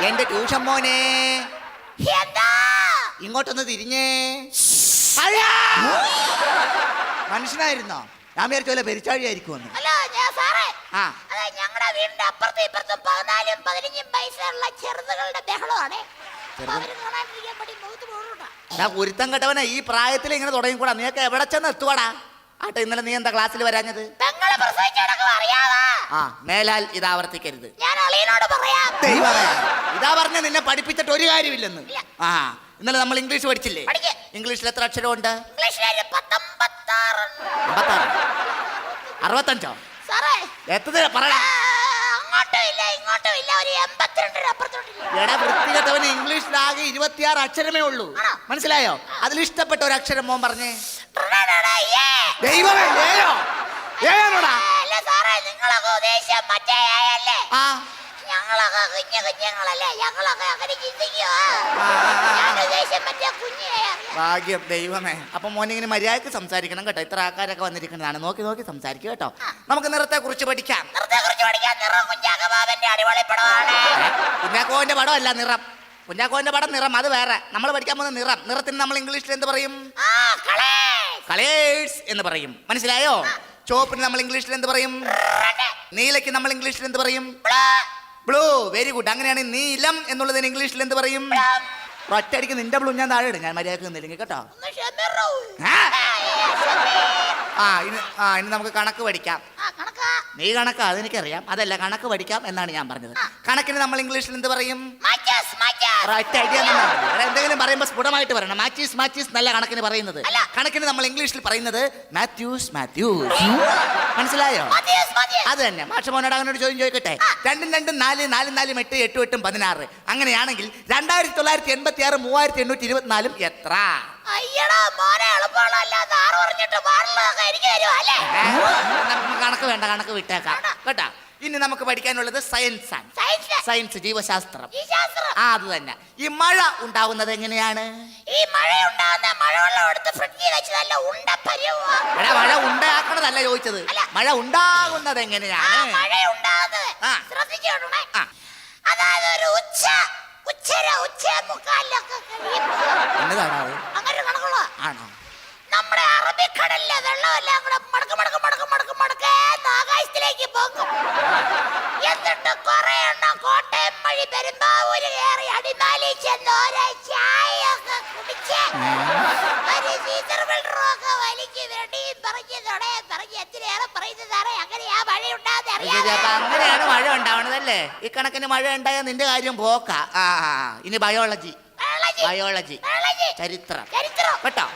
എന്റെ ട്യൂഷൻ മോനെ ഇങ്ങോട്ടൊന്ന് തിരിഞ്ഞേ. മനുഷ്യനായിരുന്നോ? ഞാൻ വിചാരിച്ച പോലെ പെരിച്ചാഴി ആയിരിക്കും. ഞങ്ങളുടെ വീടിന്റെ അപ്പുറത്തും ഇപ്പുറത്തും 14-15 പൈസയുള്ള ചെറുതുകളുടെ ബഹളമാണ്. കുരുത്തം കെട്ടവനെ ഈ പ്രായത്തിൽ ഇങ്ങനെ തുടങ്ങിക്കൂടാ. നീയൊക്കെ എവിടെ ചെന്ന് എത്തുവാടാ? ആട്ടെ, ഇന്നലെ നീ എന്താ ക്ലാസ്സിൽ വരാഞ്ഞത്? മേലാൽ ഇത് ആവർത്തിക്കരുത്. ഇതാ പറഞ്ഞ നിന്നെ പഠിപ്പിച്ചിട്ട് ഒരു കാര്യമില്ലെന്ന്. ഇന്നലെ നമ്മൾ ഇംഗ്ലീഷ് പഠിച്ചില്ലേ? ഇംഗ്ലീഷിൽ എത്ര അക്ഷരമുണ്ട്? 65 എത്ര പറയാ? എടാ വൃത്തികെട്ടവന് ഇംഗ്ലീഷിലാകെ 26 അക്ഷരമേ ഉള്ളൂ. മനസ്സിലായോ? അതിൽ ഇഷ്ടപ്പെട്ട ഒരു അക്ഷരം മോൻ പറഞ്ഞേ. ദൈവമേ, ഏയോടാ? ഞങ്ങളൊക്കെ കുഞ്ഞുങ്ങളല്ലേ, ഞങ്ങളൊക്കെ അങ്ങനെ ചിന്തിക്കുവാ. ഭാഗ്യം ദൈവമേ. അപ്പൊ മോനിങ്ങനെ മര്യാദക്ക് സംസാരിക്കണം കേട്ടോ. ഇത്ര ആൾക്കാരൊക്കെ വന്നിരിക്കുന്നതാണ്. നോക്കി നോക്കി സംസാരിക്കും കേട്ടോ. നമുക്ക് നിറത്തെ കുറിച്ച് പഠിക്കാം. കുഞ്ഞാക്കോന്റെ പടം അല്ല നിറം. കുഞ്ഞാക്കോന്റെ പടം നിറം, അത് വേറെ. നമ്മൾ പഠിക്കാൻ പോകുന്ന നിറം. നിറത്തിന് നമ്മൾ ഇംഗ്ലീഷിൽ എന്ത് പറയും? കളേഴ്സ് എന്ന് പറയും. മനസ്സിലായോ? ചോപ്പിന് നമ്മൾ ഇംഗ്ലീഷിൽ എന്ത് പറയും? നീലയ്ക്ക് നമ്മൾ ഇംഗ്ലീഷിൽ എന്ത് പറയും? ബ്ലൂ. Very good. അങ്ങനെയാണ് നീലം എന്നുള്ളതിന് ഇംഗ്ലീഷിൽ എന്ത് പറയും? ഒറ്റയടിക്ക് നിന്റെ ബ്ലൂ ഞാൻ താഴെ ഇടും. ഞാൻ മര്യാദക്ക് നിന്നില്ലെങ്കിൽ കേട്ടോ. ഇനി നമുക്ക് കണക്ക് പഠിക്കാം. നീ കണക്കാ, അതെനിക്കറിയാം. അതല്ല, കണക്ക് പഠിക്കാം എന്നാണ് ഞാൻ പറഞ്ഞത്. കണക്കിന് നമ്മൾ ഇംഗ്ലീഷിൽ എന്ത് പറയും? എന്തെങ്കിലും പറയുമ്പോൾ സ്ഫുടമായിട്ട് പറയണം. മാച്ചീസ് നല്ല കണക്കിന് പറയുന്നത്. കണക്കിന് നമ്മൾ ഇംഗ്ലീഷിൽ പറയുന്നത് മാത്യൂസ്. മനസ്സിലായോ? അത് തന്നെ. മാഷമോനോട് അവനോട് ചോദ്യം ചോദിക്കട്ടെ. 2 2 4 4 4 8 8 8 16. അങ്ങനെയാണെങ്കിൽ 2986 3824 എത്ര? കണക്ക് വേണ്ട, കണക്ക് വിട്ടേക്കാം കേട്ടാ. ഇനി നമുക്ക് പഠിക്കാനുള്ളത് സയൻസ് ആണ്. സയൻസ്, ജീവശാസ്ത്രം. അത് തന്നെ. ഈ മഴ ഉണ്ടാവുന്നത് എങ്ങനെയാണ്? മഴ ഉണ്ടാക്കണതല്ല ചോദിച്ചത്. മഴ ഉണ്ടാകുന്നത് എങ്ങനെയാണ്? ആണോ? നമ്മുടെ അറബിക്കടലിലെ വെള്ളമെല്ലാം കൂടെ ആകാശത്തിലേക്ക് പോകും. എന്നിട്ട് കുറെ എണ്ണം കോട്ടയം വഴി പെരുമ്പാവൂര് കയറി അടിമാലി ചെന്ന് ഓരോ ചായ ഒക്കെ കുടിച്ച് ഒരു സീസർ വെള്ളറൊക്കെ വലിച്ച് വെടിയും പറഞ്ഞ് തൊടയും പറഞ്ഞ് എത്രയേറെ പറയുന്നതാണ്. അങ്ങനെയാ മഴ ഉണ്ടാകുന്നത്. അങ്ങനെയാണ് മഴ ഉണ്ടാവണതല്ലേ? ഈ കണക്കിന് മഴ ഉണ്ടായാൽ നിന്റെ കാര്യം പോക്ക. ഇനി ബയോളജി, ചരിത്രം കേട്ടോ.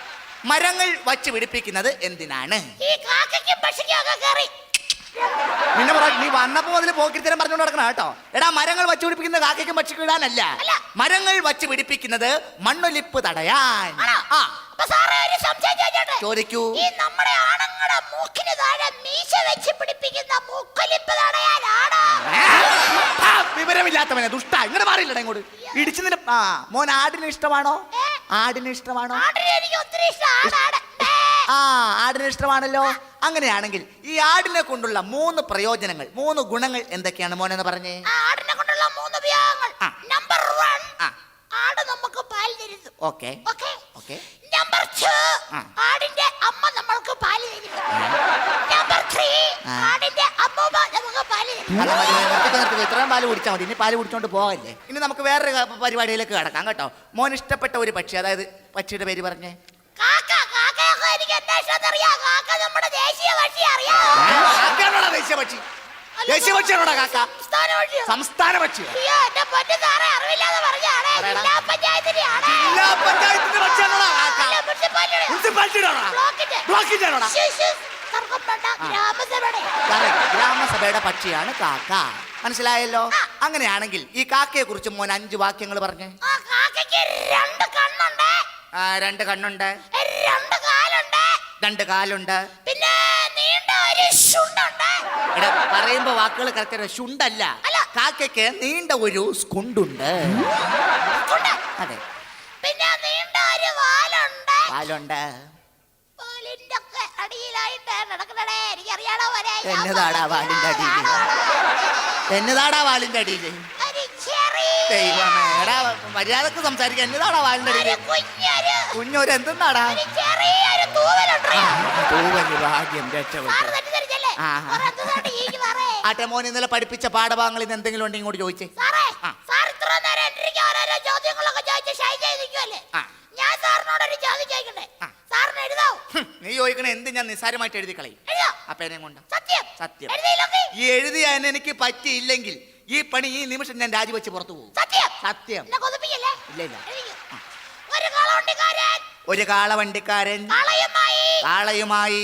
മരങ്ങൾ വച്ച് പിടിപ്പിക്കുന്നത് എന്തിനാണ്? നീ വന്നപ്പോ മുതൽ പോക്കിരിത്തരം പറഞ്ഞുകൊണ്ട് നടക്കണം കേട്ടോ. എടാ, മരങ്ങൾ വച്ച് പിടിപ്പിക്കുന്നത് കാക്കയ്ക്കും പക്ഷിക്കും ഇടാനല്ല. മരങ്ങൾ വച്ച് പിടിപ്പിക്കുന്നത് മണ്ണൊലിപ്പ് തടയാൻ. ചോദിക്കൂ. നമ്മുടെ ആണുങ്ങളുടെ മൂക്കിന് താഴെ മീശ വെച്ച് പിടിപ്പിക്കുന്ന മൂക്കൊലിപ്പ് തടയാനാണ്. വിവരമില്ലാത്തവനെ ദുഷ്ട, ഇങ്ങോട്ട് മാറിയില്ലടാ ഇങ്ങോട്ട്. ഇടിച്ചു നിന്നെ. മോൻ ആടിന് ഇഷ്ടമാണോ? ആടിന് ഇഷ്ടമാണോ? ആടിന് ഇഷ്ടമാണല്ലോ. അങ്ങനെയാണെങ്കിൽ ഈ ആടിനെ കൊണ്ടുള്ള 3 പ്രയോജനങ്ങൾ, 3 ഗുണങ്ങൾ എന്തൊക്കെയാണ് മോനെന്ന് പറഞ്ഞേ? ആടിനെ കൊണ്ടുള്ള 3 ഉപയോഗങ്ങൾ. നമ്പർ 1, ആട് നമുക്ക് പാൽ തരുന്നു. ഓക്കേ. നമ്പർ 2, ആടിന്റെ അമ്മ നമ്മൾക്ക് പാൽ തരുന്നു. നമ്പർ 3, ആടിന്റെ അമ്മൂമ്മ നമുക്ക് പാൽ തരുന്നു. ഇത്രയും പാല് കുടിച്ചാൽ മതി. ഇനി പാല് കുടിച്ചോണ്ട് പോകല്ലേ. ഇനി നമുക്ക് വേറൊരു പരിപാടിയിലേക്ക് കിടക്കാം കേട്ടോ. മോൻ ഇഷ്ടപ്പെട്ട ഒരു പക്ഷി, അതായത് പക്ഷിയുടെ പേര് പറഞ്ഞേ. എനിക്ക് എന്താ അറിയാം. കാക്ക നമ്മുടെ ദേശീയ പക്ഷി അറിയാം. ദേശീയ പക്ഷി? ദേശീയ പക്ഷിയാണോടാ കാക്ക? സംസ്ഥാന പക്ഷി. അറിവില്ലാതെ പറഞ്ഞാണ്. ജില്ലാ പഞ്ചായത്തിന്റെ ഗ്രാമസഭയുടെ പക്ഷിയാണ് കാക്ക. മനസ്സിലായല്ലോ? അങ്ങനെയാണെങ്കിൽ ഈ കാക്കയെ കുറിച്ച് മോൻ 5 വാക്യങ്ങൾ പറഞ്ഞേ. 2 കണ്ണുണ്ട്. 2 കണ്ണുണ്ട്. 2 കാലുണ്ട്. പിന്നെ നീണ്ട ഒരു ശുണ്ടുണ്ട്. എടാ, പറയുമ്പോ വാക്കുകൾ കറക്റ്റ്. ശുണ്ടല്ല, കാക്കയ്ക്ക് നീണ്ട ഒരു സ്കുണ്ടുണ്ട്. അതെ. പിന്നെ നീണ്ട ഒരു വാലുണ്ട്. വാലുണ്ട്. അടിയിലായിട്ട് നടക്കണേ. എനിക്ക് അറിയാണോ മോനെ? എന്നതാടാ വാലിന്റെ അടിയിൽ? എന്നതാടാ വാലിന്റെ അടിയിൽ? ഒരു ചെറിയ ദൈവമേ, എടാ മര്യാദക്ക് സംസാരിക്കാൻ. എന്നതാടാ വാലിന്റെ അടിയിൽ? കുഞ്ഞൊരു എന്തെന്നാടാ? ചെറിയൊരു തൂവലുണ്ടോ? തൂവല് ഭാഗ്യം രക്ഷപ്പെട്ടു. സാറ് തെറ്റിദ്ധരിച്ചല്ലേ? ആ. പുറത്തുനിന്നോട്ട് ഈക്ക് സാറേ. ആട്ടെ മോൻ ഇന്നലെ പഠിപ്പിച്ച പാഠഭാഗങ്ങളിൽ നിന്ന് എന്തെങ്കിലും ഉണ്ടെങ്കിൽ ഇങ്ങോട്ട് ചോദിച്ചേ. സാറേ, ആ. സാർ ഇത്ര നേരം എനിക്ക് ഓരോരോ ചോദ്യങ്ങളൊക്കെ ചോദിച്ച് ഷൈ ചെയ്ത് നിൽക്കുമല്ലേ? ആ. ഞാൻ സാറിനോട് ഒരു ചോദ്യം ചോദിക്കണ്ടേ? ആ. സാറിന് എഴുതാവോ? നീ ചോദിക്കണ എന്ത് ഞാൻ നിസ്സാരമായിട്ട് എഴുതി കളയും. എഴുതോ? ആ പേനയും കൊണ്ട്. സത്യം? സത്യം. എഴുതിയില്ലെങ്കിൽ? ഈ എഴുതിയാൻ എനിക്ക് പറ്റിയില്ലെങ്കിൽ ഈ പണി ഈ നിമിഷം ഞാൻ രാജിവെച്ച് പുറത്തു പോകും. സത്യം? സത്യം. എന്നെ കൊതിപ്പിക്കല്ലേ? ഇല്ല ഇല്ല. എഴുതിക്കോ. ഒരു കളവണ്ടിക്കാരൻ ഒരു കാളവണ്ടിക്കാരൻ കാളയുമായി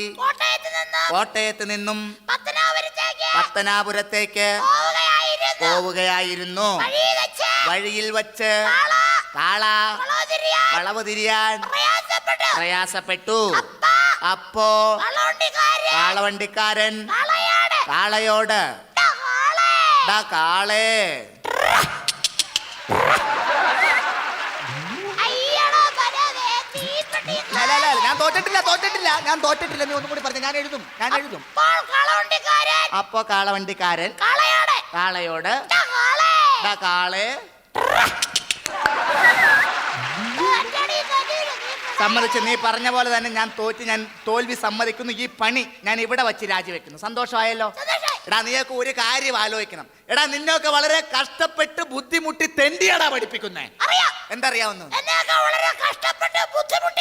കോട്ടയത്ത് നിന്നും പത്തനാപുരത്തേക്ക് പോവുകയായിരുന്നു. വഴിയിൽ വച്ച് കാള വളവ് തിരിയാൻ പ്രയാസപ്പെട്ടു. അപ്പോ കാളവണ്ടിക്കാരൻ കാളയോട് "ഡാ കാളേ, ഞാൻ തോറ്റിട്ടില്ല നീ ഒന്നും കൂടി പറഞ്ഞു. ഞാൻ എഴുതും. അപ്പോ കാളവണ്ടിക്കാരൻ കാളയോട് "ഡാ കാളേ." സമ്മതിച്ചു. നീ പറഞ്ഞ പോലെ തന്നെ ഞാൻ തോൽവി സമ്മതിക്കുന്നു. ഈ പണി ഞാൻ ഇവിടെ വെച്ച് രാജിവെക്കുന്നു. സന്തോഷമായല്ലോ? എടാ നീയൊക്കെ ഒരു കാര്യം ആലോചിക്കണം. എടാ നിന്നൊക്കെ വളരെ കഷ്ടപ്പെട്ട് ബുദ്ധിമുട്ടി തെണ്ടിയാടാ പഠിപ്പിക്കുന്നേ. എന്തറിയാവുന്നു? വളരെ കഷ്ടപ്പെട്ട് ബുദ്ധിമുട്ടി